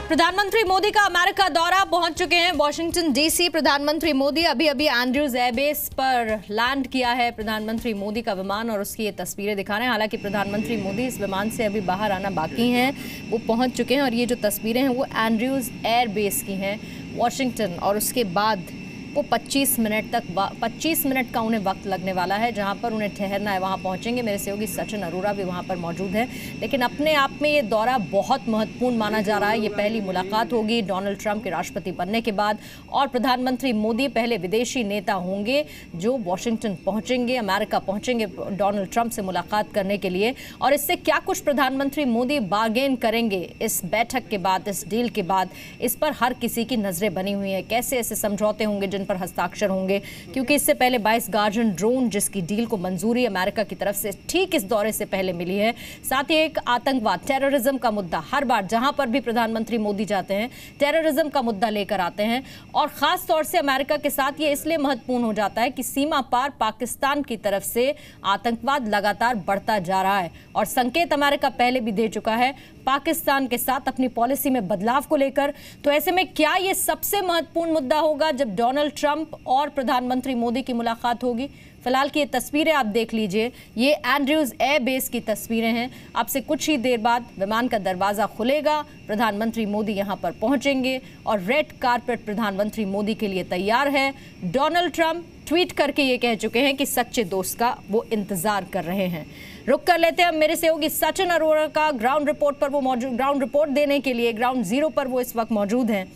प्रधानमंत्री मोदी का अमेरिका दौरा, पहुंच चुके हैं वॉशिंगटन डीसी। प्रधानमंत्री मोदी अभी एंड्रूज एयरबेस पर लैंड किया है प्रधानमंत्री मोदी का विमान, और उसकी ये तस्वीरें दिखा रहे हैं। हालांकि प्रधानमंत्री मोदी इस विमान से अभी बाहर आना बाकी हैं, वो पहुंच चुके हैं। और ये जो तस्वीरें हैं वो एंड्रूज एयरबेस की हैं वॉशिंगटन। और उसके बाद वो 25 मिनट का उन्हें वक्त लगने वाला है, जहां पर उन्हें ठहरना है, वहां पहुंचेंगे। मेरे सहयोगी सचिन अरोरा भी वहां पर मौजूद है। लेकिन अपने आप में ये दौरा बहुत महत्वपूर्ण माना जा रहा है। ये पहली मुलाकात होगी डोनाल्ड ट्रंप के राष्ट्रपति बनने के बाद, और प्रधानमंत्री मोदी पहले विदेशी नेता होंगे जो वॉशिंगटन पहुंचेंगे, अमेरिका पहुंचेंगे डोनाल्ड ट्रंप से मुलाकात करने के लिए। और इससे क्या कुछ प्रधानमंत्री मोदी बार्गेन करेंगे इस बैठक के बाद, इस डील के बाद, इस पर हर किसी की नजरें बनी हुई हैं। कैसे ऐसे समझौते होंगे जिन पर हस्ताक्षर होंगे, क्योंकि इससे पहले 22 गार्जन ड्रोन जिसकी डील को मंजूरी अमेरिका की तरफ से ठीक इस दौरे से पहले मिली है। साथ ही एक आतंकवाद, टेररिज्म का मुद्दा, हर बार जहां पर भी प्रधानमंत्री मोदी जाते हैं टेररिज्म का मुद्दा लेकर आते हैं। और खास तौर से अमेरिका के साथ ये इसलिए महत्वपूर्ण हो जाता है कि सीमा पार पाकिस्तान की तरफ से आतंकवाद लगातार बढ़ता जा रहा है, और संकेत अमेरिका पहले भी दे चुका है पाकिस्तान के साथ अपनी पॉलिसी में बदलाव को लेकर। तो ऐसे में क्या ये सबसे महत्वपूर्ण मुद्दा होगा जब डोनाल्ड ट्रंप और प्रधानमंत्री मोदी की मुलाकात होगी? फिलहाल की ये तस्वीरें आप देख लीजिए, ये एंड्रूज एयरबेस की तस्वीरें हैं। अब से कुछ ही देर बाद विमान का दरवाजा खुलेगा, प्रधानमंत्री मोदी यहां पर पहुंचेंगे, और रेड कारपेट प्रधानमंत्री मोदी के लिए तैयार है। डोनाल्ड ट्रंप ट्वीट करके ये कह चुके हैं कि सच्चे दोस्त का वो इंतजार कर रहे हैं। रुक कर लेते हैं अब मेरे सहयोगी सचिन अरोरा का ग्राउंड रिपोर्ट पर। वो मौजूद ग्राउंड रिपोर्ट देने के लिए ग्राउंड जीरो पर वो इस वक्त मौजूद हैं।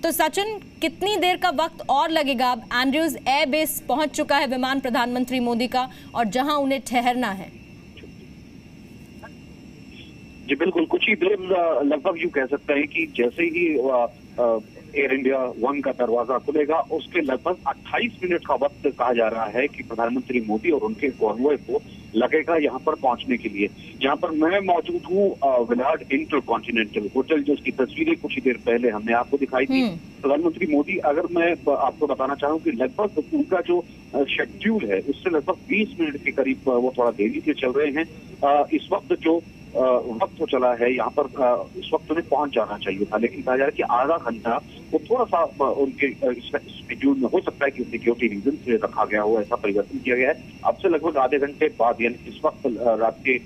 तो सचिन, कितनी देर का वक्त और लगेगा? अब एंड्रूज एयरबेस पहुंच चुका है विमान प्रधानमंत्री मोदी का, और जहां उन्हें ठहरना है। जी बिल्कुल, कुछ ही देर, लगभग यूं कह सकते हैं कि जैसे ही एयर इंडिया वन का दरवाजा खुलेगा उसके लगभग 28 मिनट का वक्त कहा जा रहा है कि प्रधानमंत्री मोदी और उनके कॉन्वॉय को लगेगा यहाँ पर पहुंचने के लिए। जहाँ पर मैं मौजूद हूँ विलार्ड इंटरकॉन्टिनेंटल होटल, जो उसकी तस्वीरें कुछ ही देर पहले हमने आपको दिखाई थी। प्रधानमंत्री मोदी, अगर मैं आपको बताना चाहूँ कि लगभग उनका जो शेड्यूल है उससे लगभग 20 मिनट के करीब वो थोड़ा देरी से चल रहे हैं। इस वक्त जो वक्त चला है यहाँ पर, इस वक्त उन्हें पहुंच जाना चाहिए था, लेकिन कहा जा रहा है कि आधा घंटा वो थोड़ा सा उनके शेड्यूल में हो सकता है कि सिक्योरिटी रीजन से रखा गया हो, ऐसा परिवर्तन किया गया है। अब से लगभग आधे घंटे बाद, यानी इस वक्त रात के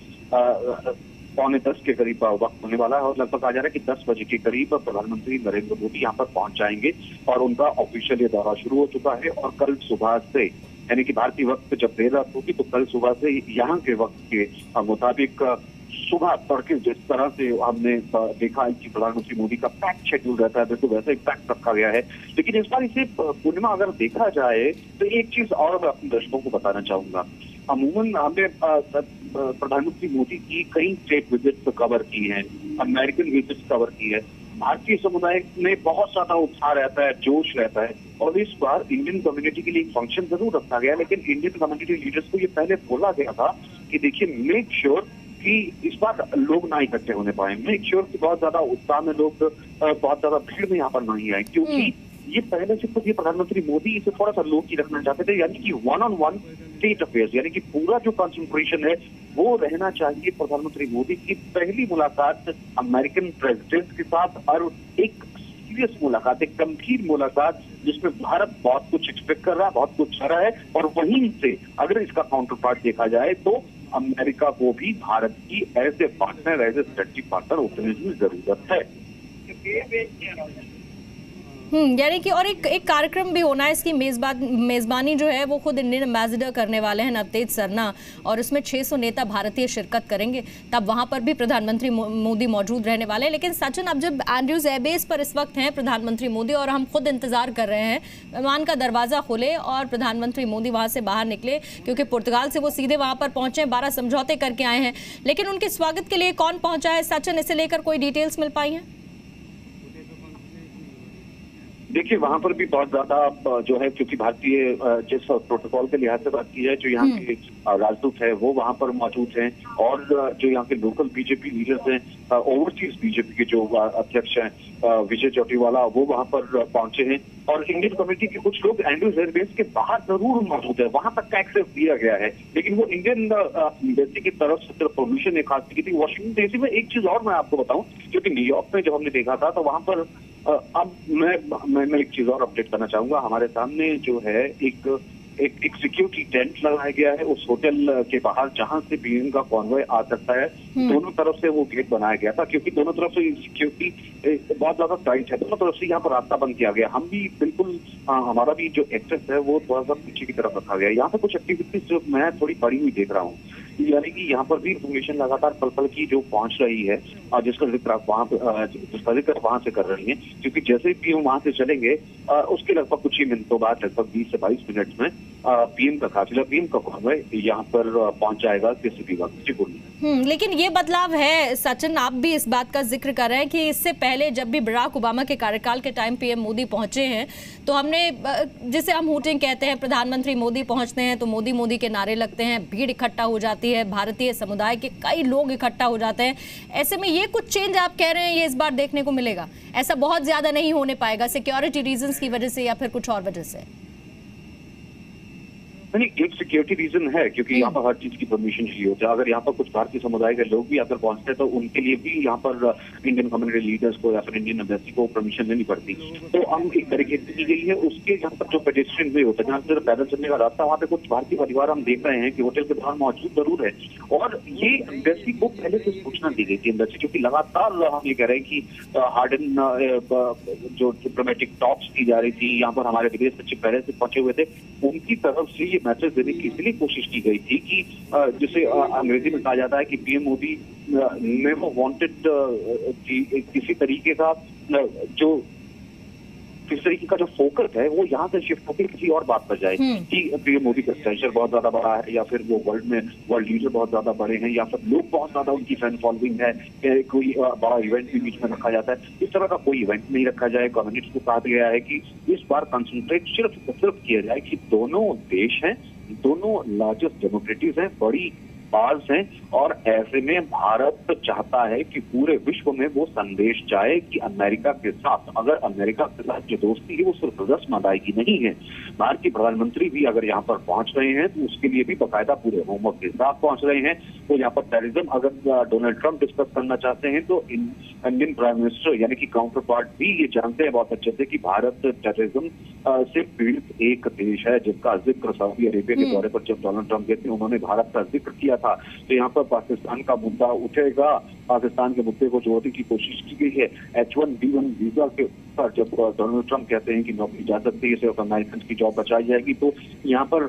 9:45 के करीब वक्त होने वाला है, और लगभग आ जा रहा है कि 10 बजे के करीब प्रधानमंत्री नरेंद्र मोदी यहाँ पर पहुंच जाएंगे। और उनका ऑफिशियल ये दौरा शुरू हो चुका है, और कल सुबह से, यानी कि भारतीय वक्त जब देर रात होगी, तो कल सुबह से यहाँ के वक्त के मुताबिक सुबह तड़के जिस तरह से हमने देखा है कि प्रधानमंत्री मोदी का पैक्ड शेड्यूल रहता है, बिल्कुल वैसे ही पैक्ड रखा गया है। लेकिन इस बार इसे पूर्णिमा अगर देखा जाए तो एक चीज और मैं अपने दर्शकों को बताना चाहूंगा। अमूमन हमने प्रधानमंत्री मोदी की कई स्टेट विजिट्स कवर की हैं, अमेरिकन विजिट्स कवर की है। भारतीय समुदाय में बहुत ज्यादा उत्साह रहता है, जोश रहता है, और इस बार इंडियन कम्युनिटी के लिए एक फंक्शन जरूर रखा गया, लेकिन इंडियन कम्युनिटी लीडर्स को ये पहले बोला गया था कि देखिए, मेक श्योर कि इस बार लोग ना इकट्ठे होने पाए, मेक श्योर कि बहुत ज्यादा उत्साह में लोग, बहुत ज्यादा भीड़ में यहाँ पर नहीं आए, क्योंकि ये पहले से खुद ये प्रधानमंत्री मोदी इसे थोड़ा सा लोग ही रखना चाहते थे, यानी कि one on one state affairs, यानी कि पूरा जो कंसंट्रेशन है वो रहना चाहिए प्रधानमंत्री मोदी की पहली मुलाकात अमेरिकन प्रेसिडेंट के साथ, और एक सीरियस मुलाकात, एक गंभीर मुलाकात जिसमें भारत बहुत कुछ एक्सपेक्ट कर रहा है, बहुत कुछ चाह रहा है। और वहीं से अगर इसका काउंटर पार्ट देखा जाए तो अमेरिका को भी भारत की as a partner, as a strategic partner उतरने की जरूरत है। यानी कि और एक कार्यक्रम भी होना है। इसकी मेजबानी जो है वो खुद इंडियन एम्बेसडर करने वाले हैं, नवतेज सरना, और उसमें 600 नेता भारतीय शिरकत करेंगे। तब वहां पर भी प्रधानमंत्री मोदी मौजूद रहने वाले हैं। लेकिन सचिन, अब जब एंड्रूज एयरबेस पर इस वक्त हैं प्रधानमंत्री मोदी, और हम खुद इंतजार कर रहे हैं विमान का दरवाजा खुले और प्रधानमंत्री मोदी वहां से बाहर निकले, क्योंकि पुर्तगाल से वो सीधे वहां पर पहुंचे, 12 समझौते करके आए हैं। लेकिन उनके स्वागत के लिए कौन पहुंचा है सचिन, इसे लेकर कोई डिटेल्स मिल पाई है? देखिए वहां पर भी बहुत ज्यादा जो है, क्योंकि भारतीय जिस प्रोटोकॉल के लिहाज से बात की जाए, जो यहाँ के राजदूत है वो वहां पर मौजूद हैं, और जो यहाँ के लोकल बीजेपी लीडर्स हैं, ओवरसीज बीजेपी के जो अध्यक्ष हैं विजय चौटीवाला, वो वहां पर पहुंचे हैं, और इंडियन कम्युनिटी के कुछ लोग एंड्रूज एयरबेस के बाहर जरूर मौजूद है, वहां तक का एक्सेस दिया गया है, लेकिन वो इंडियन एम्बेसी की तरफ से सिर्फ परमिशन एक हाथ की थी। वॉशिंगटन डीसी में एक चीज और मैं आपको बताऊं, क्योंकि न्यूयॉर्क में जब हमने देखा था तो वहां पर अब मैं एक चीज और अपडेट करना चाहूंगा। हमारे सामने जो है एक सिक्योरिटी टेंट लगाया गया है उस होटल के बाहर, जहां से पीएम का कॉन्वॉय आ सकता है। दोनों तरफ से वो गेट बनाया गया था, क्योंकि दोनों तरफ से सिक्योरिटी बहुत ज्यादा टाइट है, दोनों तरफ से यहाँ पर रास्ता बंद किया गया। हम भी बिल्कुल हमारा भी जो एक्सेस है वो थोड़ा सा पीछे की तरफ रखा गया। यहाँ पे कुछ एक्टिविटीज जो मैं थोड़ी बड़ी हुई देख रहा हूँ, यानी कि यहाँ पर भी इंफॉर्मेशन लगातार पल पल की जो पहुंच रही है, और जिसका जिक्र वहां से कर रही है, क्योंकि जैसे ही पीएम वहां से चलेंगे उसके लगभग कुछ ही मिनटों बाद, लगभग 20 से 22 मिनट में पीएम का काफिला, पीएम का कॉन्वॉय यहाँ पर पहुंच जाएगा किसी भी वक्त। जी बोलिए। लेकिन ये बदलाव है सचिन, आप भी इस बात का जिक्र कर रहे हैं कि इससे पहले जब भी बराक ओबामा के कार्यकाल के टाइम पीएम मोदी पहुंचे हैं, तो हमने, जिसे हम हूटिंग कहते हैं, प्रधानमंत्री मोदी पहुंचते हैं तो मोदी मोदी के नारे लगते हैं, भीड़ इकट्ठा हो जाती है, भारतीय समुदाय के कई लोग इकट्ठा हो जाते हैं। ऐसे में ये कुछ चेंज आप कह रहे हैं ये इस बार देखने को मिलेगा? ऐसा बहुत ज्यादा नहीं होने पाएगा सिक्योरिटी रीजंस की वजह से या फिर कुछ और वजह से? नहीं, एक सिक्योरिटी रीजन है, क्योंकि यहाँ पर हर चीज की परमिशन चाहिए होती है। अगर यहाँ पर कुछ भारतीय समुदाय के लोग भी आकर पहुंचते हैं तो उनके लिए भी यहाँ पर इंडियन कम्युनिटी लीडर्स को या फिर इंडियन एम्बेसी को परमिशन लेनी पड़ती। तो हम एक तरीके से की गई है। उसके यहाँ पर जो पेडेस्ट्रियन वे होता है, जहाँ से पैदल चलने का रास्ता, वहाँ पे कुछ भारतीय परिवार हम देख रहे हैं कि होटल के बाहर मौजूद जरूर है, और ये एम्बेसी को पहले से सूचना दी गई थी एम्बेसी, क्योंकि लगातार हम ये कह रहे हैं कि हार्डन जो डिप्लोमेटिक टॉक्स की जा रही थी, यहाँ पर हमारे विदेश सचिव पहले से पहुंचे हुए थे, उनकी तरफ से ये मैसेज देने की इसलिए कोशिश की गई थी कि जिसे अंग्रेजी में कहा जाता है कि पीएम मोदी नेवर वांटेड किसी तरीके का जो फोकस है वो यहाँ से शिफ्ट होकर किसी और बात पर जाए, कि पीएम मोदी का स्टेचर बहुत ज्यादा बड़ा है, या फिर वो वर्ल्ड लीडर बहुत ज्यादा बड़े हैं, या फिर लोग बहुत ज्यादा उनकी फैन फॉलोइंग है, कोई बड़ा इवेंट भी बीच में रखा जाता है। इस तरह का कोई इवेंट नहीं रखा जाए। कम्युनिटी को कहा गया है कि इस बार कंसंट्रेट सिर्फ किया जाए कि दोनों देश हैं, दोनों लार्जेस्ट डेमोक्रेसीज हैं, बड़ी पार्स हैं, और ऐसे में भारत चाहता है कि पूरे विश्व में वो संदेश जाए कि अमेरिका के साथ, अगर अमेरिका के साथ जो दोस्ती है वो सिर्फ रस्म अदायगी नहीं है। भारतीय प्रधानमंत्री भी अगर यहाँ पर पहुंच रहे हैं तो उसके लिए भी बाकायदा पूरे होमवर्क के साथ पहुंच रहे हैं। तो यहाँ पर टेररिज्म अगर डोनाल्ड ट्रंप डिस्कस करना चाहते हैं तो इंडियन प्राइम मिनिस्टर यानी कि काउंटर पार्ट भी ये जानते हैं बहुत अच्छे से कि भारत टेररिज्म से पीड़ित एक देश है, जिसका जिक्र सऊदी अरेबिया के दौरे पर जब डोनाल्ड ट्रंप गए थे उन्होंने भारत का जिक्र किया था। तो यहाँ पर पाकिस्तान का मुद्दा उठेगा, पाकिस्तान के मुद्दे को जोड़ने की कोशिश की गई है। H1B1 वीजा के पर जब डोनाल्ड ट्रंप कहते हैं कि नौकरी जा सकती है, सिर्फ अमेरिकन की जॉब बचाई जाएगी, तो यहाँ पर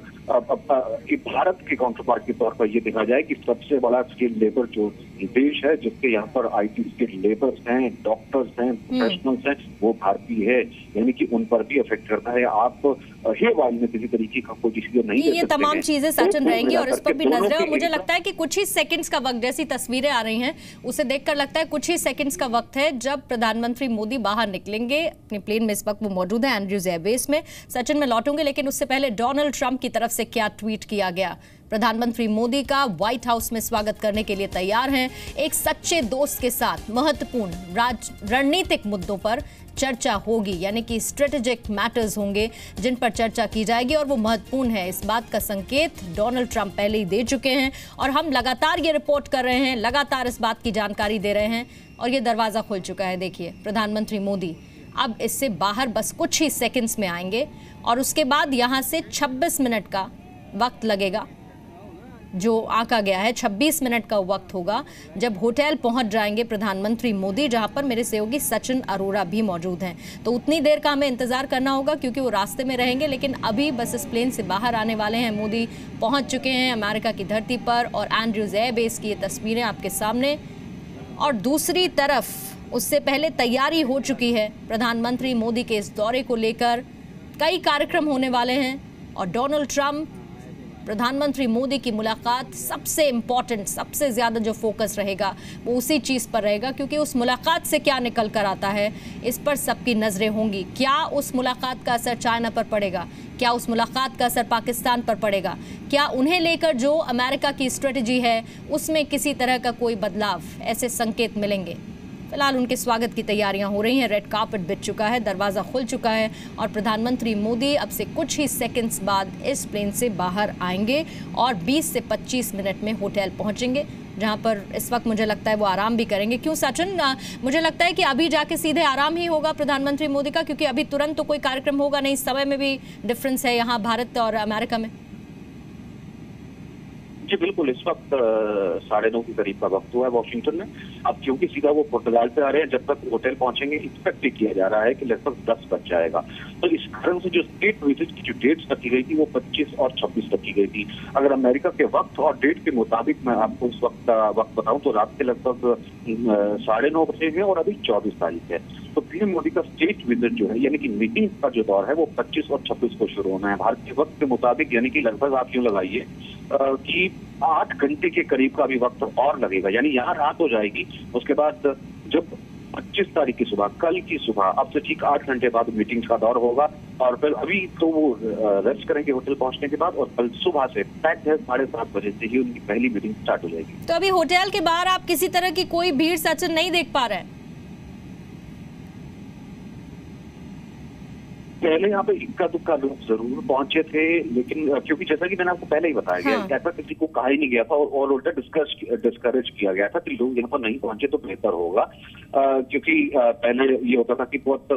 भारत के काउंटर पार्ट के तौर पर यह देखा जाए कि सबसे बड़ा स्किल लेबर जो देश है, जिसके यहाँ पर IT स्किल लेबर्स हैं, डॉक्टर्स हैं, प्रोफेशनल्स हैं, वो भारतीय है, यानी कि उन पर भी अफेक्ट करता है। आप वाली में किसी तरीके का कोई डिसीजन नहीं ले सकते। ये तमाम चीजें सचिन रहेंगी और इस पर भी नजर है, और मुझे लगता है कि कुछ ही सेकंड्स का वक्त, जैसी तस्वीरें आ रही हैं उसे देखकर लगता है कुछ ही सेकंड्स का वक्त है जब प्रधानमंत्री मोदी बाहर निकलेंगे अपने प्लेन में। इस वक्त वो मौजूद है एंड्रूज एयरबेस में। सचिन में लौटूंगे, लेकिन उससे पहले डोनाल्ड ट्रंप की तरफ से क्या ट्वीट किया गया। प्रधानमंत्री मोदी का व्हाइट हाउस में स्वागत करने के लिए तैयार हैं। एक सच्चे दोस्त के साथ महत्वपूर्ण रणनीतिक मुद्दों पर चर्चा होगी, यानी कि स्ट्रेटेजिक मैटर्स होंगे जिन पर चर्चा की जाएगी, और वो महत्वपूर्ण है। इस बात का संकेत डोनाल्ड ट्रंप पहले ही दे चुके हैं, और हम लगातार ये रिपोर्ट कर रहे हैं, लगातार इस बात की जानकारी दे रहे हैं, और ये दरवाजा खुल चुका है। देखिए, प्रधानमंत्री मोदी अब इससे बाहर बस कुछ ही सेकंड्स में आएंगे, और उसके बाद यहाँ से 26 मिनट का वक्त लगेगा, जो आंका गया है 26 मिनट का वक्त होगा जब होटल पहुंच जाएंगे प्रधानमंत्री मोदी, जहां पर मेरे सहयोगी सचिन अरोड़ा भी मौजूद हैं। तो उतनी देर का हमें इंतजार करना होगा क्योंकि वो रास्ते में रहेंगे, लेकिन अभी बस इस प्लेन से बाहर आने वाले हैं। मोदी पहुंच चुके हैं अमेरिका की धरती पर, और एंड्रूज एयरबेस की ये तस्वीरें आपके सामने। और दूसरी तरफ उससे पहले तैयारी हो चुकी है प्रधानमंत्री मोदी के इस दौरे को लेकर, कई कार्यक्रम होने वाले हैं, और डोनाल्ड ट्रंप प्रधानमंत्री मोदी की मुलाकात सबसे इम्पॉर्टेंट, सबसे ज़्यादा जो फोकस रहेगा वो उसी चीज़ पर रहेगा, क्योंकि उस मुलाकात से क्या निकल कर आता है इस पर सबकी नज़रें होंगी। क्या उस मुलाकात का असर चाइना पर पड़ेगा, क्या उस मुलाकात का असर पाकिस्तान पर पड़ेगा, क्या उन्हें लेकर जो अमेरिका की स्ट्रेटजी है उसमें किसी तरह का कोई बदलाव, ऐसे संकेत मिलेंगे। फिलहाल उनके स्वागत की तैयारियां हो रही हैं, रेड कार्पेट बिछ चुका है, दरवाज़ा खुल चुका है और प्रधानमंत्री मोदी अब से कुछ ही सेकंड्स बाद इस प्लेन से बाहर आएंगे और 20 से 25 मिनट में होटल पहुंचेंगे, जहां पर इस वक्त मुझे लगता है वो आराम भी करेंगे। क्यों सचिन, मुझे लगता है कि अभी जाके सीधे आराम ही होगा प्रधानमंत्री मोदी का, क्योंकि अभी तुरंत तो कोई कार्यक्रम होगा नहीं, समय में भी डिफरेंस है यहाँ भारत और अमेरिका में। जी बिल्कुल, इस वक्त 9:30 के करीब का वक्त हुआ है वॉशिंगटन में। अब क्योंकि सीधा वो पुर्तगाल से आ रहे हैं, जब तक होटल पहुंचेंगे एक्सपेक्ट किया जा रहा है कि लगभग 10 बज जाएगा। तो इस कारण से जो स्टेट विजिट की जो डेट्स रखी गई थी वो 25 और 26 रखी गई थी। अगर अमेरिका के वक्त और डेट के मुताबिक मैं आपको इस वक्त वक्त बताऊं तो रात के लगभग 9:30 बजे है और अभी 24 तारीख है। तो पीएम मोदी का स्टेट विजिट जो है, यानी कि मीटिंग का जो दौर है, वो 25 और 26 को शुरू होना है भारतीय वक्त के मुताबिक, यानी कि लगभग आप यूं लगाइए कि 8 घंटे के करीब का भी वक्त और लगेगा। यानी यहाँ रात हो जाएगी, उसके बाद जब 25 तारीख की सुबह, कल की सुबह, अब से ठीक 8 घंटे बाद मीटिंग्स का दौर होगा और फिर अभी तो वो रेस्ट करेंगे होटल पहुंचने के बाद, और कल सुबह से पैक्ड है 7:30 बजे से ही उनकी पहली मीटिंग स्टार्ट हो जाएगी। तो अभी होटल के बाहर आप किसी तरह की कोई भीड़ सचिन नहीं देख पा रहे हैं? पहले यहाँ पे इक्का दुक्का लोग जरूर पहुंचे थे, लेकिन क्योंकि जैसा कि मैंने आपको पहले ही बताया गया, ऐसा किसी को कहा ही नहीं गया था और उल्टा डिस्करेज किया गया था कि लोग यहाँ पर नहीं पहुंचे तो बेहतर होगा, क्योंकि पहले ये होता था कि बहुत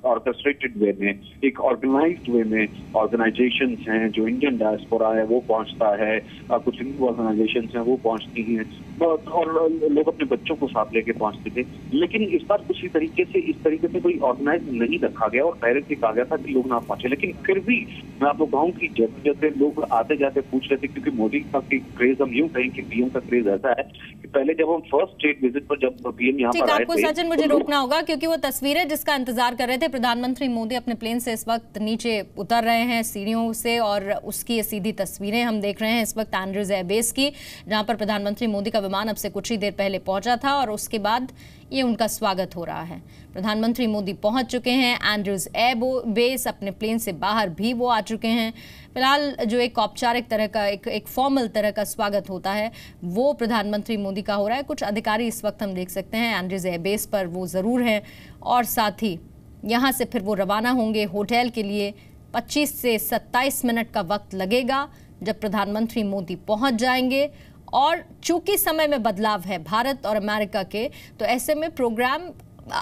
ऑर्केस्ट्रेटेड वे में, एक ऑर्गेनाइज्ड वे में ऑर्गेनाइजेशंस हैं, जो इंडियन डायस्पोरा है वो पहुंचता है, कुछ हिंदू ऑर्गेनाइजेशंस हैं वो पहुंचती हैं, और लोग अपने बच्चों को साथ लेके पहुंचते थे। लेकिन इस बार इस तरीके से कोई ऑर्गेनाइज नहीं रखा गया और पहले से कहा गया था कि लोग ना पहुंचे। लेकिन फिर भी मैं आपको कहूँ कि जैसे जैसे लोग आते जाते पूछ रहे थे, क्योंकि मोदी का क्रेज, हम यूं कहें कि पीएम का क्रेज ऐसा है कि पहले जब हम फर्स्ट स्टेट विजिट पर जब पीएम यहाँ पर आए थे, सचिन मुझे रोकना होगा क्योंकि वो तस्वीरें जिसका इंतजार कर रहे थे, प्रधानमंत्री मोदी अपने प्लेन से इस वक्त नीचे उतर रहे हैं सीढ़ियों से, और उसकी ये सीधी तस्वीरें हम देख रहे हैं इस वक्त एंड्रूज एयरबेस की, जहां पर प्रधानमंत्री मोदी का विमान अब से कुछ ही देर पहले पहुंचा था और उसके बाद ये उनका स्वागत हो रहा है। प्रधानमंत्री मोदी पहुंच चुके हैं एंड्रूज एयरबेस, अपने प्लेन से बाहर भी वो आ चुके हैं। फिलहाल जो एक औपचारिक तरह का, एक फॉर्मल तरह का स्वागत होता है वो प्रधानमंत्री मोदी का हो रहा है। कुछ अधिकारी इस वक्त हम देख सकते हैं एंड्रूज एयरबेस पर वो ज़रूर हैं, और साथ ही यहाँ से फिर वो रवाना होंगे होटल के लिए। 25 से 27 मिनट का वक्त लगेगा जब प्रधानमंत्री मोदी पहुँच जाएंगे, और चूंकि समय में बदलाव है भारत और अमेरिका के, तो ऐसे में प्रोग्राम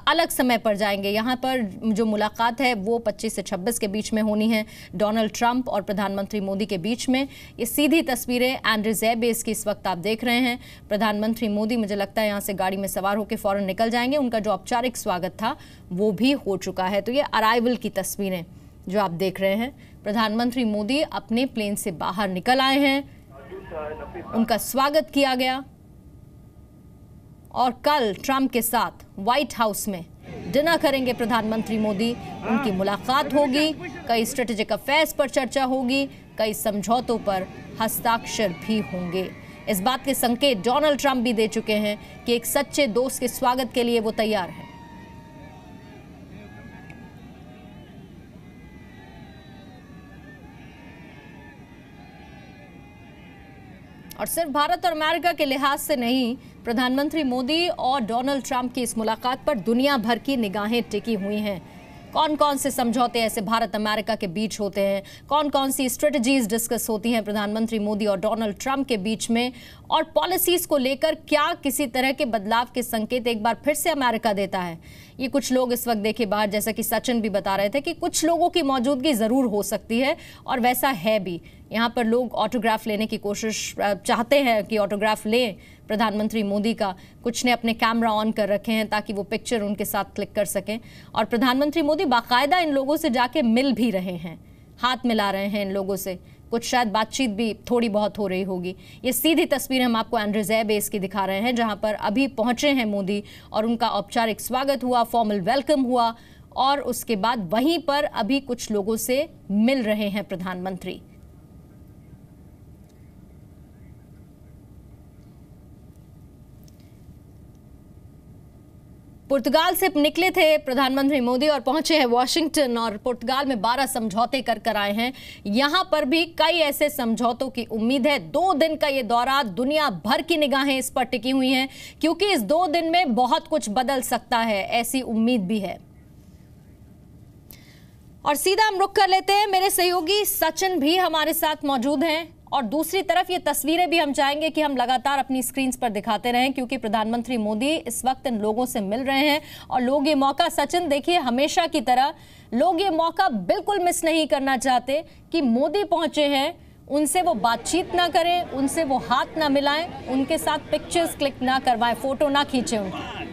अलग समय पर जाएंगे। यहाँ पर जो मुलाकात है वो 25 से 26 के बीच में होनी है डोनाल्ड ट्रंप और प्रधानमंत्री मोदी के बीच में। ये सीधी तस्वीरें एंड्रूज एयरबेस की इस वक्त आप देख रहे हैं। प्रधानमंत्री मोदी मुझे लगता है यहाँ से गाड़ी में सवार होकर फौरन निकल जाएंगे, उनका जो औपचारिक स्वागत था वो भी हो चुका है। तो ये अराइवल की तस्वीरें जो आप देख रहे हैं, प्रधानमंत्री मोदी अपने प्लेन से बाहर निकल आए हैं, उनका स्वागत किया गया, और कल ट्रंप के साथ व्हाइट हाउस में डिनर करेंगे प्रधानमंत्री मोदी। उनकी मुलाकात होगी, कई स्ट्रेटेजिक अफेयर्स पर चर्चा होगी, कई समझौतों पर हस्ताक्षर भी होंगे। इस बात के संकेत डोनाल्ड ट्रंप भी दे चुके हैं कि एक सच्चे दोस्त के स्वागत के लिए वो तैयार है। और सिर्फ भारत और अमेरिका के लिहाज से नहीं, प्रधानमंत्री मोदी और डोनाल्ड ट्रंप की इस मुलाकात पर दुनिया भर की निगाहें टिकी हुई हैं। कौन कौन से समझौते ऐसे भारत अमेरिका के बीच होते हैं, कौन कौन सी स्ट्रेटजीज डिस्कस होती हैं प्रधानमंत्री मोदी और डोनाल्ड ट्रंप के बीच में, और पॉलिसीज को लेकर क्या किसी तरह के बदलाव के संकेत एक बार फिर से अमेरिका देता है। ये कुछ लोग इस वक्त देखिए बाहर, जैसा कि सचिन भी बता रहे थे कि कुछ लोगों की मौजूदगी ज़रूर हो सकती है, और वैसा है भी। यहाँ पर लोग ऑटोग्राफ लेने की कोशिश चाहते हैं कि ऑटोग्राफ लें प्रधानमंत्री मोदी का। कुछ ने अपने कैमरा ऑन कर रखे हैं ताकि वो पिक्चर उनके साथ क्लिक कर सकें, और प्रधानमंत्री मोदी बाकायदा इन लोगों से जाके मिल भी रहे हैं, हाथ मिला रहे हैं इन लोगों से। कुछ शायद बातचीत भी थोड़ी बहुत हो रही होगी। ये सीधी तस्वीर हम आपको एंड्रूज एयरबेस की दिखा रहे हैं, जहां पर अभी पहुंचे हैं मोदी और उनका औपचारिक स्वागत हुआ, फॉर्मल वेलकम हुआ, और उसके बाद वहीं पर अभी कुछ लोगों से मिल रहे हैं प्रधानमंत्री। पुर्तगाल से निकले थे प्रधानमंत्री मोदी और पहुंचे हैं वॉशिंगटन और पुर्तगाल में 12 समझौते कर आए हैं। यहां पर भी कई ऐसे समझौतों की उम्मीद है। 2 दिन का ये दौरा, दुनिया भर की निगाहें इस पर टिकी हुई हैं क्योंकि इस 2 दिन में बहुत कुछ बदल सकता है, ऐसी उम्मीद भी है। और सीधा हम रुख कर लेते हैं, मेरे सहयोगी सचिन भी हमारे साथ मौजूद हैं और दूसरी तरफ ये तस्वीरें भी हम चाहेंगे कि हम लगातार अपनी स्क्रीन पर दिखाते रहें क्योंकि प्रधानमंत्री मोदी इस वक्त इन लोगों से मिल रहे हैं और लोग ये मौका, सचिन देखिए हमेशा की तरह लोग ये मौका बिल्कुल मिस नहीं करना चाहते कि मोदी पहुंचे हैं, उनसे वो बातचीत ना करें, उनसे वो हाथ ना मिलाएं, उनके साथ पिक्चर्स क्लिक ना करवाएं, फोटो ना खींचें उनकी।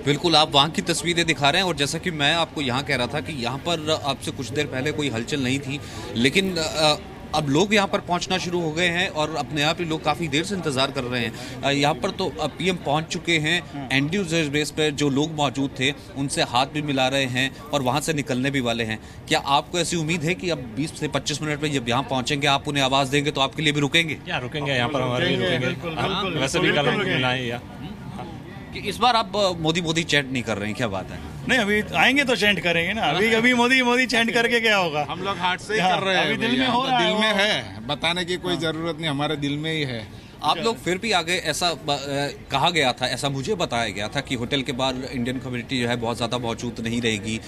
बिल्कुल, आप वहाँ की तस्वीरें दिखा रहे हैं और जैसा कि मैं आपको यहाँ कह रहा था कि यहाँ पर आपसे कुछ देर पहले कोई हलचल नहीं थी, लेकिन अब लोग यहाँ पर पहुँचना शुरू हो गए हैं और अपने आप ही लोग काफ़ी देर से इंतज़ार कर रहे हैं। यहाँ पर तो पीएम पहुँच चुके हैं, एंड्रूज एयरबेस पर जो लोग मौजूद थे उनसे हाथ भी मिला रहे हैं और वहाँ से निकलने भी वाले हैं। क्या आपको ऐसी उम्मीद है कि अब 20 से 25 मिनट में जब यहाँ पहुँचेंगे आप उन्हें आवाज़ देंगे तो आपके लिए भी रुकेंगे? क्या रुकेंगे, यहाँ पर हमारे भी रुकेंगे। वैसे भी कल मिलाए इस बार आप मोदी चैट नहीं कर रहे हैं, क्या बात है? नहीं, अभी आएंगे तो चैंट करेंगे ना। अभी मोदी चैंट करके क्या होगा? हम लोग हार्ट से ही कर रहे हैं। अभी दिल में हो रहा है, दिल में है, बताने की कोई जरूरत नहीं, हमारे दिल में ही है। आप लोग फिर भी आगे, ऐसा कहा गया था, ऐसा मुझे बताया गया था कि होटल के बाहर इंडियन कम्युनिटी जो है बहुत ज़्यादा मौजूद नहीं रहेगी,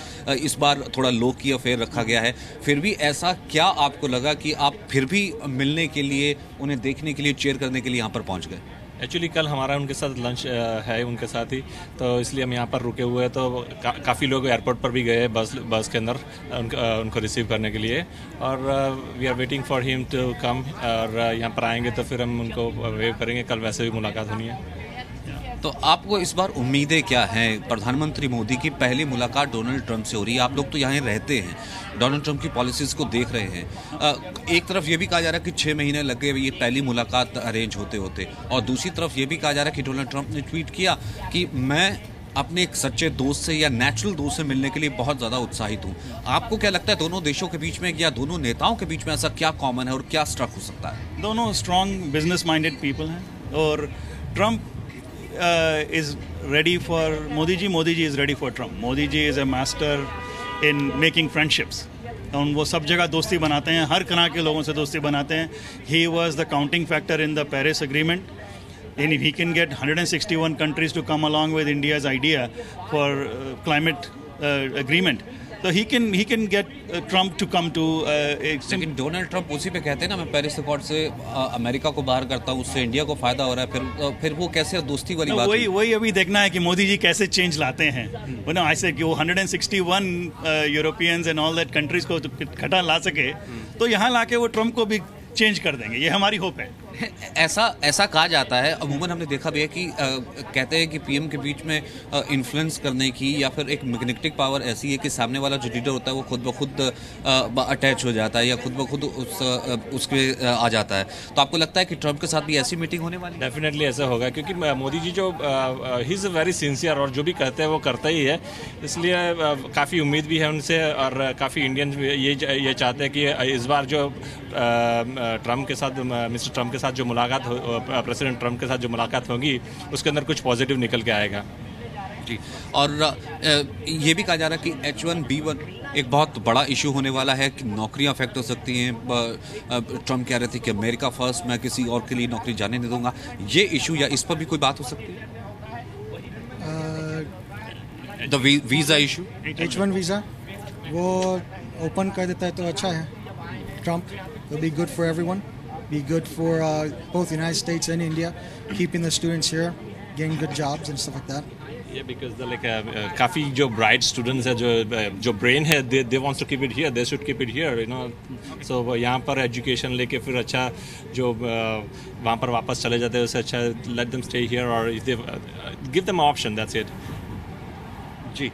इस बार थोड़ा लो की अफेयर रखा गया है। फिर भी ऐसा क्या आपको लगा कि आप फिर भी मिलने के लिए, उन्हें देखने के लिए, चेयर करने के लिए यहाँ पर पहुँच गए? एक्चुअली कल हमारा उनके साथ लंच है उनके साथ ही, तो इसलिए हम यहाँ पर रुके हुए हैं। तो काफ़ी लोग एयरपोर्ट पर भी गए बस के अंदर उनको रिसीव करने के लिए, और we are waiting for him to come. और यहाँ पर आएंगे तो फिर हम उनको वेव करेंगे। कल वैसे भी मुलाकात होनी है। तो आपको इस बार उम्मीदें क्या हैं? प्रधानमंत्री मोदी की पहली मुलाकात डोनाल्ड ट्रंप से हो रही है। आप लोग तो यहाँ रहते हैं, डोनाल्ड ट्रंप की पॉलिसीज़ को देख रहे हैं। एक तरफ ये भी कहा जा रहा है कि 6 महीने लग गए ये पहली मुलाकात अरेंज होते होते, और दूसरी तरफ ये भी कहा जा रहा है कि डोनाल्ड ट्रंप ने ट्वीट किया कि मैं अपने एक सच्चे दोस्त से या नेचुरल दोस्त से मिलने के लिए बहुत ज़्यादा उत्साहित हूँ। आपको क्या लगता है दोनों देशों के बीच में या दोनों नेताओं के बीच में ऐसा क्या कॉमन है और क्या स्ट्रक हो सकता है? दोनों स्ट्रॉन्ग बिजनेस माइंडेड पीपल हैं और Trump is ready for Modi ji is ready for Trump. Modi ji is a master in making friendships. और वो सब जगह दोस्ती बनाते हैं, हर तरह के लोगों से दोस्ती बनाते हैं. He was the counting factor in the Paris Agreement. And if he can get 161 countries to come along with India's idea for climate agreement, so he can get Trump to come to लेकिन Donald Trump उसी पे कहते हैं ना, मैं Paris accord से America को बाहर करता हूँ, उससे इंडिया को फायदा हो रहा है। फिर वो कैसे दोस्ती वाली बात? वही अभी देखना है कि मोदी जी कैसे चेंज लाते हैं। वो ना ऐसे कि वो 161 Europeans and all that countries को इकट्ठा ला सके, तो यहाँ लाके वो ट्रंप को भी चेंज कर देंगे, ये हमारी होप है। ऐसा कहा जाता है, अमूमन हमने देखा भी है कि कहते हैं कि पीएम के बीच में इन्फ्लुएंस करने की या फिर एक मैग्नेटिक पावर ऐसी है कि सामने वाला जो लीडर होता है वो खुद ब खुद अटैच हो जाता है या खुद ब खुद उसके आ जाता है। तो आपको लगता है कि ट्रंप के साथ भी ऐसी मीटिंग होने वाली है? डेफिनेटली ऐसा होगा, क्योंकि मोदी जी जो ही इज़ वेरी सिंसियर और जो भी कहते हैं वो करता ही है, इसलिए काफ़ी उम्मीद भी है उनसे। और काफ़ी इंडियंस ये चाहते हैं कि इस बार जो ट्रंप के साथ, मिस्टर ट्रंप के साथ जो मुलाकात प्रेसिडेंट ट्रंप के साथ जो मुलाकात होगी उसके अंदर कुछ पॉजिटिव निकल के आएगा। जी, और ये भी कहा जा रहा है कि H1B1 एक बहुत बड़ा इशू होने वाला है कि नौकरियां अफेक्ट हो सकती हैं। ट्रंप कह रहे थे कि अमेरिका फर्स्ट, मैं किसी और के लिए नौकरी जाने नहीं दूंगा। ये इशू या इस पर भी कोई बात हो सकती है? The visa issue, H1 visa वो ओपन कर देता है तो अच्छा है। Trump will be good for everyone, be good for both the United States and India, keeping the students here, getting good jobs and stuff like that. Yeah, because काफ़ी जो bright students है, जो ब्रेन है, they wants to keep it here, they should keep it here, you know. So यहाँ पर education लेके फिर अच्छा जो वहाँ पर वापस चले जाते हैं उससे अच्छा let them stay here, or if they give them an option, that's it. जी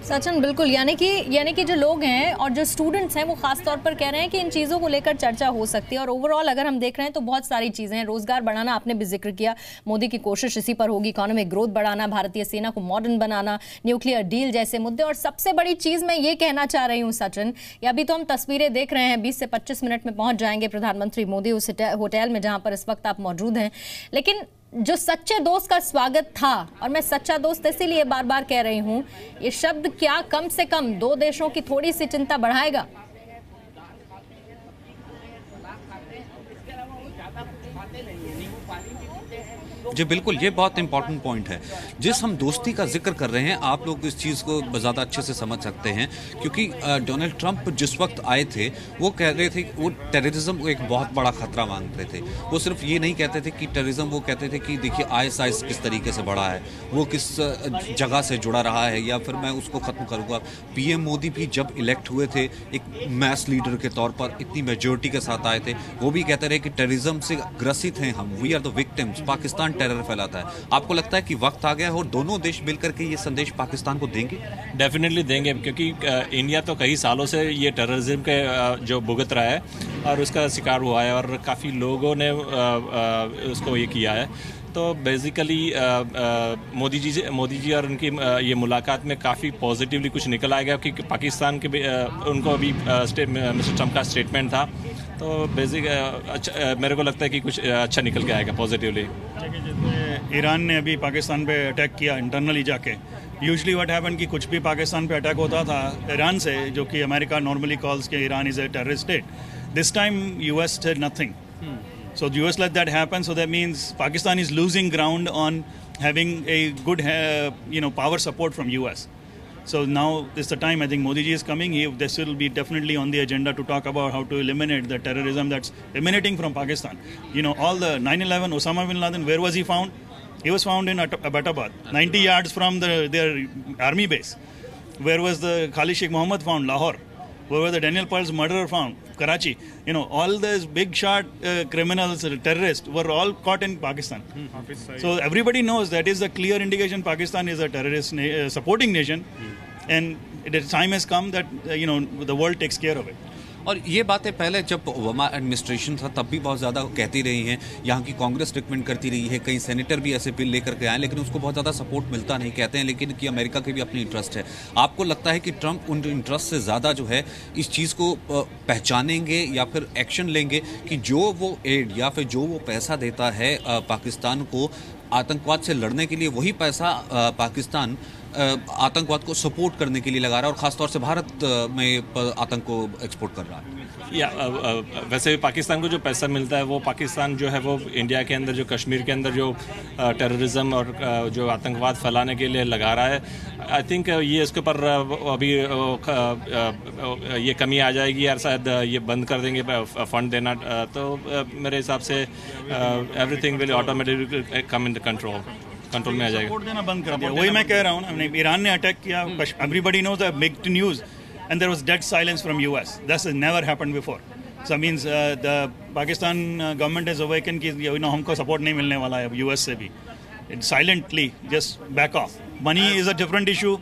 सचिन, बिल्कुल, यानी कि जो लोग हैं और जो स्टूडेंट्स हैं वो खास तौर पर कह रहे हैं कि इन चीज़ों को लेकर चर्चा हो सकती है। और ओवरऑल अगर हम देख रहे हैं तो बहुत सारी चीज़ें हैं। रोजगार बढ़ाना आपने भी जिक्र किया, मोदी की कोशिश इसी पर होगी, इकोनॉमिक ग्रोथ बढ़ाना, भारतीय सेना को मॉडर्न बनाना, न्यूक्लियर डील जैसे मुद्दे। और सबसे बड़ी चीज़ मैं ये कहना चाह रही हूँ सचिन, या अभी तो हम तस्वीरें देख रहे हैं, 20 से 25 मिनट में पहुँच जाएंगे प्रधानमंत्री मोदी उस होटल में जहाँ पर इस वक्त आप मौजूद हैं। लेकिन जो सच्चे दोस्त का स्वागत था, और मैं सच्चा दोस्त इसीलिए बार बार कह रही हूं, ये शब्द क्या कम से कम दो देशों की थोड़ी सी चिंता बढ़ाएगा? जी बिल्कुल, ये बहुत इंपॉर्टेंट पॉइंट है। जिस हम दोस्ती का जिक्र कर रहे हैं, आप लोग इस चीज़ को ज़्यादा अच्छे से समझ सकते हैं, क्योंकि डोनाल्ड ट्रंप जिस वक्त आए थे वो कह रहे थे वो टेररिज्म को एक बहुत बड़ा खतरा मान रहे थे। वो सिर्फ ये नहीं कहते थे कि टेररिज्म, वो कहते थे कि देखिए ISIS किस तरीके से बढ़ा है, वो किस जगह से जुड़ा रहा है, या फिर मैं उसको ख़त्म करूँगा। PM मोदी भी जब इलेक्ट हुए थे एक मैस लीडर के तौर पर, इतनी मेजोरिटी के साथ आए थे, वो भी कहते रहे कि टेररिज्म से ग्रसित हैं हम, we are the victims, Pakistan terror फैलाता है। आपको लगता है कि वक्त आ गया है और दोनों देश मिलकर के ये संदेश पाकिस्तान को देंगे? डेफिनेटली देंगे, क्योंकि इंडिया तो कई सालों से ये टेररिज्म के जो भुगत रहा है और उसका शिकार हुआ है, और काफ़ी लोगों ने उसको ये किया है। तो बेसिकली मोदी जी और उनकी ये मुलाकात में काफ़ी पॉजिटिवली कुछ निकल आएगा, क्योंकि पाकिस्तान के उनको अभी मिस्टर ट्रम्प का स्टेटमेंट था, तो बेसिक अच्छा मेरे को लगता है कि कुछ अच्छा निकल के आएगा पॉजिटिवली। ईरान ने अभी पाकिस्तान पे अटैक किया इंटरनली जाके, यूजली व्हाट हैपन कि कुछ भी पाकिस्तान पे अटैक होता था ईरान से, जो कि अमेरिका नॉर्मली कॉल्स के Iran is a terrorist state. This time US did nothing. So the US let that happen. So that means Pakistan is losing ground on having a good, power support from US. So now is the time. I think Modi ji is coming. This will be definitely on the agenda to talk about how to eliminate the terrorism that's emanating from Pakistan. All the 9/11, Osama bin Laden, where was he found? He was found in Abbottabad, 90 yards from their army base. Where was the Khalid Sheikh Mohammed found? Lahore. Where was the Daniel Pearl's murderer found? Karachi. All these big shot criminals, terrorists were all caught in Pakistan. So everybody knows that is a clear indication Pakistan is a terrorist supporting nation, and the time has come that the world takes care of it. और ये बातें पहले जब Obama administration था तब भी बहुत ज़्यादा कहती रही हैं, यहाँ की कांग्रेस रिकमेंड करती रही है, कई सेनेटर भी ऐसे बिल लेकर के आए, लेकिन उसको बहुत ज़्यादा सपोर्ट मिलता नहीं। कहते हैं लेकिन कि अमेरिका के भी अपनी इंटरेस्ट है। आपको लगता है कि ट्रंप उन इंटरेस्ट से ज़्यादा जो है इस चीज़ को पहचानेंगे या फिर एक्शन लेंगे कि जो वो एड या फिर जो वो पैसा देता है पाकिस्तान को आतंकवाद से लड़ने के लिए, वही पैसा पाकिस्तान आतंकवाद को सपोर्ट करने के लिए लगा रहा है और ख़ासतौर से भारत में आतंक को एक्सपोर्ट कर रहा है? या वैसे भी पाकिस्तान को जो पैसा मिलता है वो पाकिस्तान जो है वो इंडिया के अंदर, जो कश्मीर के अंदर जो टेररिज्म और जो आतंकवाद फैलाने के लिए लगा रहा है, आई थिंक ये इसके ऊपर अभी ये कमी आ जाएगी यार, शायद ये बंद कर देंगे फंड देना, तो मेरे हिसाब से everything will automatically come in the control में आ जाएगा। सपोर्ट देना बंद कर दिया, वही मैं कह रहा हूँ ना। ईरान ने अटैक किया, everybody knows the big news, and there was dead silence from US. This has never happened before. So that means the Pakistan government has awakened कि हमको support नहीं मिलने वाला है US से भी. It silently just back off. Money is a different issue.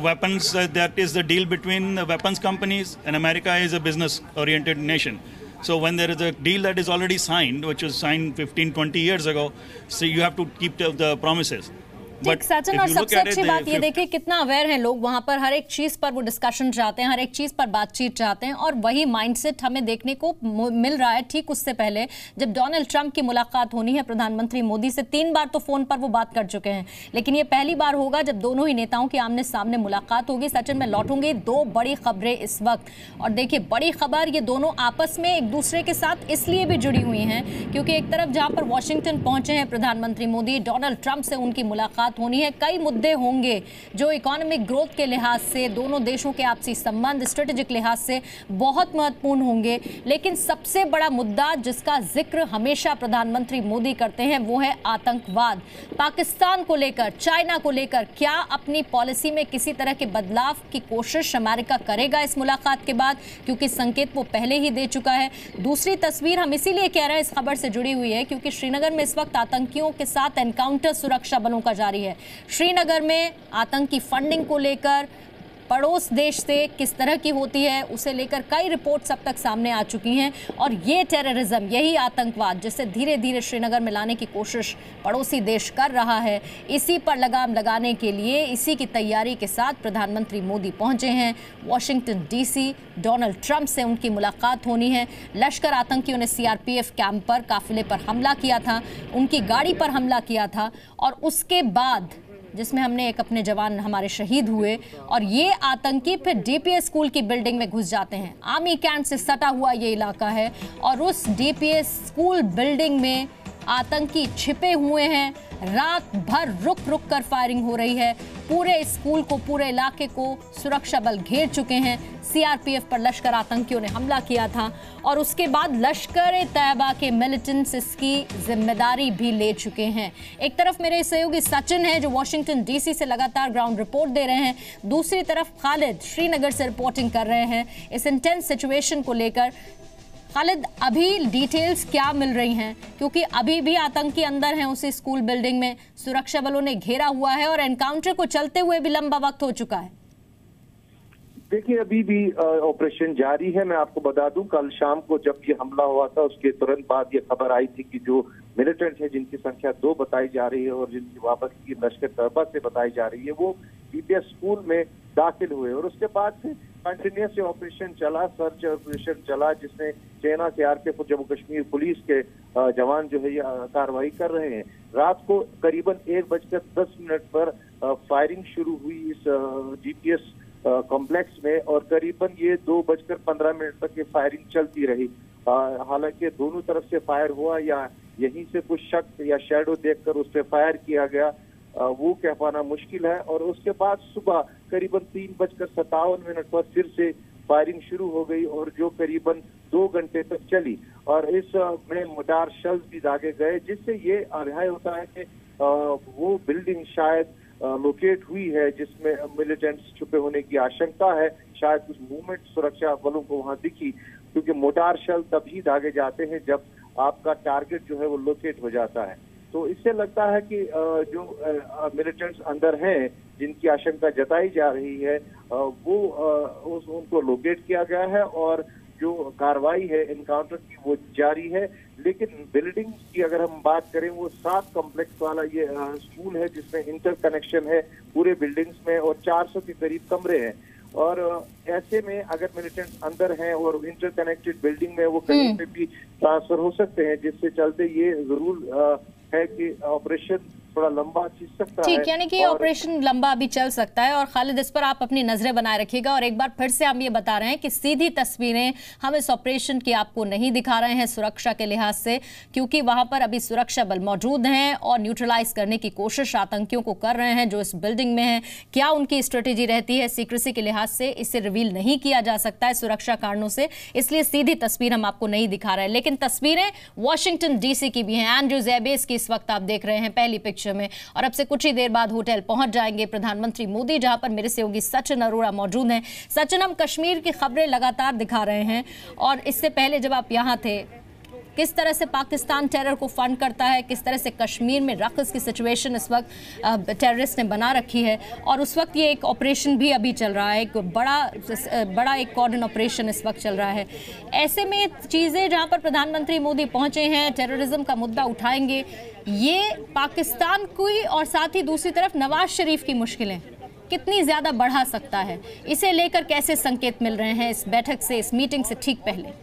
Weapons, that is the deal between the weapons companies, and America is a business-oriented nation. So when there is a deal that is already signed, which was signed 15-20 years ago, so you have to keep the promises. ठीक सचिन, और सबसे अच्छी बात ये देखिए कितना aware हैं लोग वहां पर, हर एक चीज पर वो डिस्कशन चाहते हैं, हर एक चीज पर बातचीत चाहते हैं, और वही माइंडसेट हमें देखने को मिल रहा है। ठीक उससे पहले जब डोनाल्ड ट्रंप की मुलाकात होनी है प्रधानमंत्री मोदी से, 3 बार तो फोन पर वो बात कर चुके हैं, लेकिन ये पहली बार होगा जब दोनों ही नेताओं की आमने सामने मुलाकात होगी। सचिन, मैं लौटूंगी, 2 बड़ी खबरें इस वक्त, और देखिए बड़ी खबर, ये दोनों आपस में एक दूसरे के साथ इसलिए भी जुड़ी हुई हैं क्योंकि एक तरफ जहां पर वॉशिंगटन पहुंचे हैं प्रधानमंत्री मोदी, डोनाल्ड ट्रंप से उनकी मुलाकात होनी है। कई मुद्दे होंगे जो इकोनॉमिक ग्रोथ के लिहाज से, दोनों देशों के आपसी संबंध, स्ट्रेटेजिक लिहाज से बहुत महत्वपूर्ण होंगे, लेकिन सबसे बड़ा मुद्दा जिसका जिक्र हमेशा प्रधानमंत्री मोदी करते हैं वो है आतंकवाद। पाकिस्तान को लेकर, चाइना को लेकर क्या अपनी पॉलिसी में किसी तरह के बदलाव की कोशिश अमेरिका करेगा इस मुलाकात के बाद, क्योंकि संकेत वो पहले ही दे चुका है। दूसरी तस्वीर हम इसीलिए कह रहे हैं इस खबर से जुड़ी हुई है क्योंकि श्रीनगर में इस वक्त आतंकियों के साथ एनकाउंटर सुरक्षा बलों का जारी है। श्रीनगर में आतंकी फंडिंग को लेकर पड़ोस देश से किस तरह की होती है, उसे लेकर कई रिपोर्ट्स अब तक सामने आ चुकी हैं। और ये टेररिज्म, यही आतंकवाद जिसे धीरे धीरे श्रीनगर में लाने की कोशिश पड़ोसी देश कर रहा है, इसी पर लगाम लगाने के लिए इसी की तैयारी के साथ प्रधानमंत्री मोदी पहुंचे हैं वॉशिंगटन डीसी। डोनाल्ड ट्रंप से उनकी मुलाकात होनी है। लश्कर आतंकियों ने सीआरपीएफ कैंप पर, काफिले पर हमला किया था, उनकी गाड़ी पर हमला किया था, और उसके बाद जिसमें हमने एक अपने जवान हमारे शहीद हुए, और ये आतंकी फिर डीपीएस स्कूल की बिल्डिंग में घुस जाते हैं। आर्मी कैंप से सटा हुआ ये इलाका है और उस डीपीएस स्कूल बिल्डिंग में आतंकी छिपे हुए हैं। रात भर रुक रुक कर फायरिंग हो रही है। पूरे स्कूल को, पूरे इलाके को सुरक्षा बल घेर चुके हैं। सीआरपीएफ पर लश्कर आतंकियों ने हमला किया था और उसके बाद लश्कर तैयबा के मिलिटेंट्स इसकी जिम्मेदारी भी ले चुके हैं। एक तरफ मेरे सहयोगी सचिन है जो वॉशिंगटन डीसी से लगातार ग्राउंड रिपोर्ट दे रहे हैं, दूसरी तरफ खालिद श्रीनगर से रिपोर्टिंग कर रहे हैं इस इंटेंस सिचुएशन को लेकर। खालिद, अभी डिटेल्स क्या मिल रही हैं, क्योंकि अभी भी आतंकी अंदर हैं उसी स्कूल बिल्डिंग में, सुरक्षा बलों ने घेरा हुआ है और एनकाउंटर को चलते हुए भी लंबा वक्त हो चुका है। देखिए, अभी भी ऑपरेशन जारी है। मैं आपको बता दूं, कल शाम को जब ये हमला हुआ था उसके तुरंत बाद ये खबर आई थी कि जो मिलिटेंट है जिनकी संख्या 2 बताई जा रही है और जिनकी वापसी लश्कर तैयबा से बताई जा रही है, वो डीपीएस स्कूल में दाखिल हुए और उसके बाद से कंटिन्यूस ऑपरेशन चला, सर्च ऑपरेशन चला, जिसमें सेना, सीआरपीएफ और जम्मू कश्मीर पुलिस के जवान जो है ये कार्रवाई कर रहे हैं। रात को करीबन 1:10 पर फायरिंग शुरू हुई इस डीपीएस कॉम्प्लेक्स में और करीबन ये 2:15 तक ये फायरिंग चलती रही। हालांकि दोनों तरफ से फायर हुआ या यहीं से कुछ शख्स या शैडो देखकर उस पर फायर किया गया, वो कह पाना मुश्किल है। और उसके बाद सुबह करीबन 3:57 पर फिर से फायरिंग शुरू हो गई और जो करीबन 2 घंटे तक चली और इस में मोटार शेल्स भी दागे गए, जिससे ये आगाह होता है कि वो बिल्डिंग शायद लोकेट हुई है जिसमें मिलिटेंट्स छुपे होने की आशंका है। शायद कुछ मूवमेंट सुरक्षा बलों को वहां दिखी, क्योंकि मोटार शेल तभी दागे जाते हैं जब आपका टारगेट जो है वो लोकेट हो जाता है। तो इससे लगता है कि जो मिलिटेंट्स अंदर हैं जिनकी आशंका जताई जा रही है वो उनको लोकेट किया गया है और जो कार्रवाई है एनकाउंटर की वो जारी है। लेकिन बिल्डिंग की अगर हम बात करें, वो 7 कॉम्प्लेक्स वाला ये स्कूल है जिसमें इंटर कनेक्शन है पूरे बिल्डिंग्स में और 400 के करीब कमरे हैं। और ऐसे में अगर मिलिटेंट्स अंदर हैं और इंटर कनेक्टेड बिल्डिंग में वो कहीं पे भी ट्रांसफर हो सकते हैं, जिससे चलते ये जरूर है कि ऑपरेशन थोड़ा लंबा खींच सकता है। ठीक, यानी कि ऑपरेशन लंबा भी चल सकता है। और खालिद, इस पर आप अपनी नजरें बनाए रखिएगा। और एक बार फिर से हम ये बता रहे हैं कि सीधी तस्वीरें हम इस ऑपरेशन की आपको नहीं दिखा रहे हैं सुरक्षा के लिहाज से, क्योंकि वहां पर अभी सुरक्षा बल मौजूद हैं और न्यूट्रलाइज करने की कोशिश आतंकियों को कर रहे हैं जो इस बिल्डिंग में है। क्या उनकी स्ट्रेटेजी रहती है सीक्रेसी के लिहाज से, इसे रिवील नहीं किया जा सकता है सुरक्षा कारणों से, इसलिए सीधी तस्वीर हम आपको नहीं दिखा रहे हैं। लेकिन तस्वीरें वॉशिंगटन डीसी की भी हैं। एंड्रूज एयरबेस की इस वक्त आप देख रहे हैं पहली पिक्चर में। और अब से कुछ ही देर बाद होटल पहुंच जाएंगे प्रधानमंत्री मोदी, जहां पर मेरे सहयोगी सचिन अरोड़ा मौजूद हैं। सचिन, हम कश्मीर की खबरें लगातार दिखा रहे हैं और इससे पहले जब आप यहां थे, किस तरह से पाकिस्तान टेरर को फंड करता है, किस तरह से कश्मीर में रक्स की सिचुएशन इस वक्त टेररिस्ट ने बना रखी है, और उस वक्त ये एक ऑपरेशन भी अभी चल रहा है, एक बड़ा एक कॉर्डन ऑपरेशन इस वक्त चल रहा है। ऐसे में चीज़ें जहां पर प्रधानमंत्री मोदी पहुंचे हैं, टेररिज्म का मुद्दा उठाएंगे, ये पाकिस्तान की और साथ ही दूसरी तरफ नवाज शरीफ की मुश्किलें कितनी ज़्यादा बढ़ा सकता है, इसे लेकर कैसे संकेत मिल रहे हैं इस बैठक से, इस मीटिंग से ठीक पहले?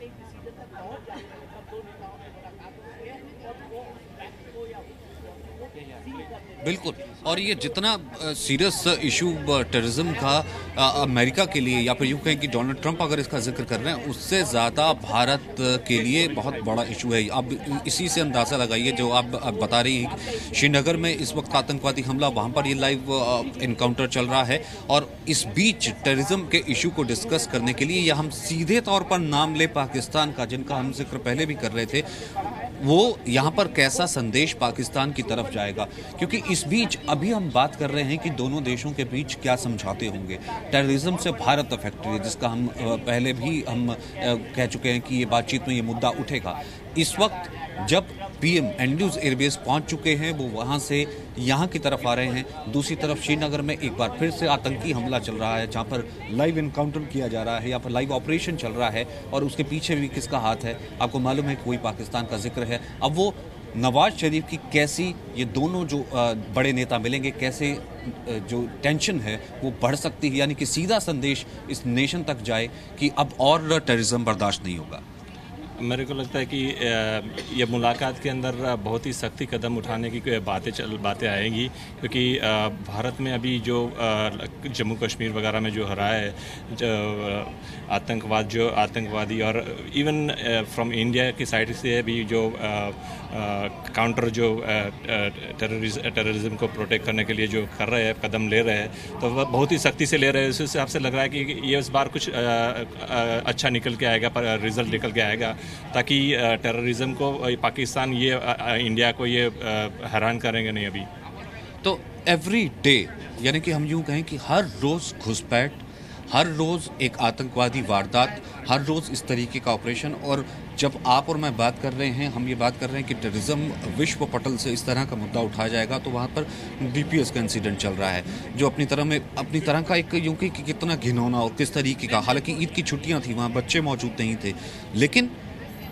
बिल्कुल, और ये जितना सीरियस इशू टेररिज्म का अमेरिका के लिए, या फिर यूँ कहें कि डोनाल्ड ट्रंप अगर इसका जिक्र कर रहे हैं, उससे ज़्यादा भारत के लिए बहुत बड़ा इशू है। अब इसी से अंदाज़ा लगाइए, जो आप बता रही हैं श्रीनगर में इस वक्त आतंकवादी हमला, वहाँ पर ये लाइव इनकाउंटर चल रहा है। और इस बीच टेररिज्म के इशू को डिस्कस करने के लिए, या हम सीधे तौर पर नाम ले पाकिस्तान का, जिनका हम जिक्र पहले भी कर रहे थे, वो यहाँ पर कैसा संदेश पाकिस्तान की तरफ जाएगा, क्योंकि इस बीच अभी हम बात कर रहे हैं कि दोनों देशों के बीच क्या समझौते होंगे। टेररिज्म से भारत अफेक्टेड है, जिसका हम पहले भी हम कह चुके हैं कि ये बातचीत में ये मुद्दा उठेगा। इस वक्त जब पीएम एंड्रयूज एयरबेस पहुंच चुके हैं, वो वहां से यहां की तरफ आ रहे हैं। दूसरी तरफ श्रीनगर में एक बार फिर से आतंकी हमला चल रहा है, जहां पर लाइव इनकाउंटर किया जा रहा है या फिर लाइव ऑपरेशन चल रहा है, और उसके पीछे भी किसका हाथ है आपको मालूम है, कोई पाकिस्तान का जिक्र है। अब वो नवाज शरीफ की कैसी ये दोनों जो बड़े नेता मिलेंगे, कैसे जो टेंशन है वो बढ़ सकती है, यानी कि सीधा संदेश इस नेशन तक जाए कि अब और टेररिज्म बर्दाश्त नहीं होगा। मेरे को लगता है कि ये मुलाकात के अंदर बहुत ही सख्ती कदम उठाने की बातें आएंगी, क्योंकि भारत में अभी जो जम्मू कश्मीर वगैरह में जो हो रहा है, आतंकवादी और इवन फ्रॉम इंडिया की साइड से भी जो काउंटर जो टेररिज्म को प्रोटेक्ट करने के लिए जो कर रहे हैं, कदम ले रहे हैं, तो वह बहुत ही सख्ती से ले रहे हैं। उस हिसाब से लग रहा है कि ये इस बार कुछ अच्छा निकल के आएगा, रिजल्ट निकल के आएगा, ताकि टेररिज्म को पाकिस्तान ये इंडिया को ये हैरान करेंगे नहीं अभी। तो एवरी डे, यानी कि हम यूं कहें कि हर रोज़ घुसपैठ, हर रोज़ एक आतंकवादी वारदात, हर रोज़ इस तरीके का ऑपरेशन। और जब आप और मैं बात कर रहे हैं, हम ये बात कर रहे हैं कि टेररिज्म विश्व पटल से इस तरह का मुद्दा उठाया जाएगा, तो वहाँ पर DPS का इंसिडेंट चल रहा है, जो अपनी तरह का एक यूं कि कितना घिनौना और किस तरीके का। हालांकि ईद की छुट्टियाँ थी, वहाँ बच्चे मौजूद नहीं थे, लेकिन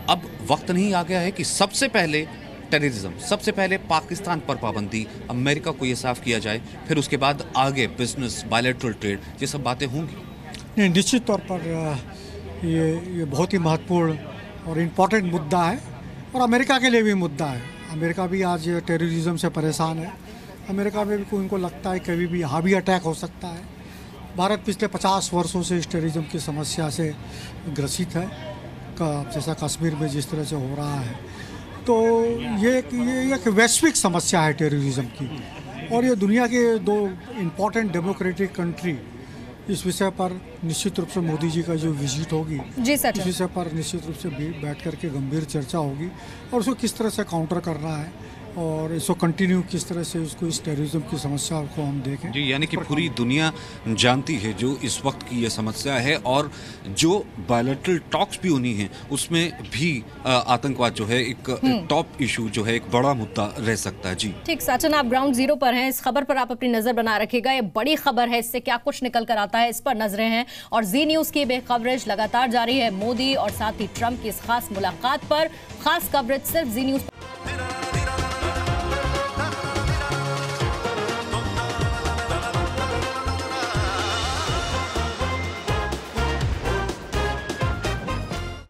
अब वक्त नहीं आ गया है कि सबसे पहले टेररिज्म, सबसे पहले पाकिस्तान पर पाबंदी, अमेरिका को ये साफ किया जाए, फिर उसके बाद आगे बिजनेस, बायलैटरल ट्रेड, ये सब बातें होंगी। नहीं, निश्चित तौर पर ये बहुत ही महत्वपूर्ण और इम्पोर्टेंट मुद्दा है, और अमेरिका के लिए भी मुद्दा है। अमेरिका भी आज टेररिज्म से परेशान है। अमेरिका में भी उनको लगता है कभी भी यहाँ भी अटैक हो सकता है। भारत पिछले 50 वर्षों से इस टेररिज्म की समस्या से ग्रसित है, जैसा कश्मीर में जिस तरह से हो रहा है। तो ये एक वैश्विक समस्या है टेररिज्म की, और ये दुनिया के दो इम्पोर्टेंट डेमोक्रेटिक कंट्री, इस विषय पर निश्चित रूप से मोदी जी का जो विजिट होगी, इस विषय पर निश्चित रूप से बैठ करके गंभीर चर्चा होगी, और उसको किस तरह से काउंटर करना है और इसको कंटिन्यू किस तरह से उसको इस टेररिज्म की समस्या को हम देखें। जी, यानी कि पूरी दुनिया जानती है जो इस वक्त की ये समस्या है, और जो बायलैटरल टॉक्स भी होनी है उसमें भी आतंकवाद जो है एक टॉप इशू जो है, एक बड़ा मुद्दा रह सकता है। जी ठीक, सचिन आप ग्राउंड जीरो पर हैं, इस खबर पर आप अपनी नजर बना रखिएगा। ये बड़ी खबर है, इससे क्या कुछ निकल कर आता है इस पर नजरें हैं, और जी न्यूज की बेखबरेज लगातार जारी है। मोदी और साथ ही ट्रंप की इस खास मुलाकात पर खास कवरेज सिर्फ जी न्यूज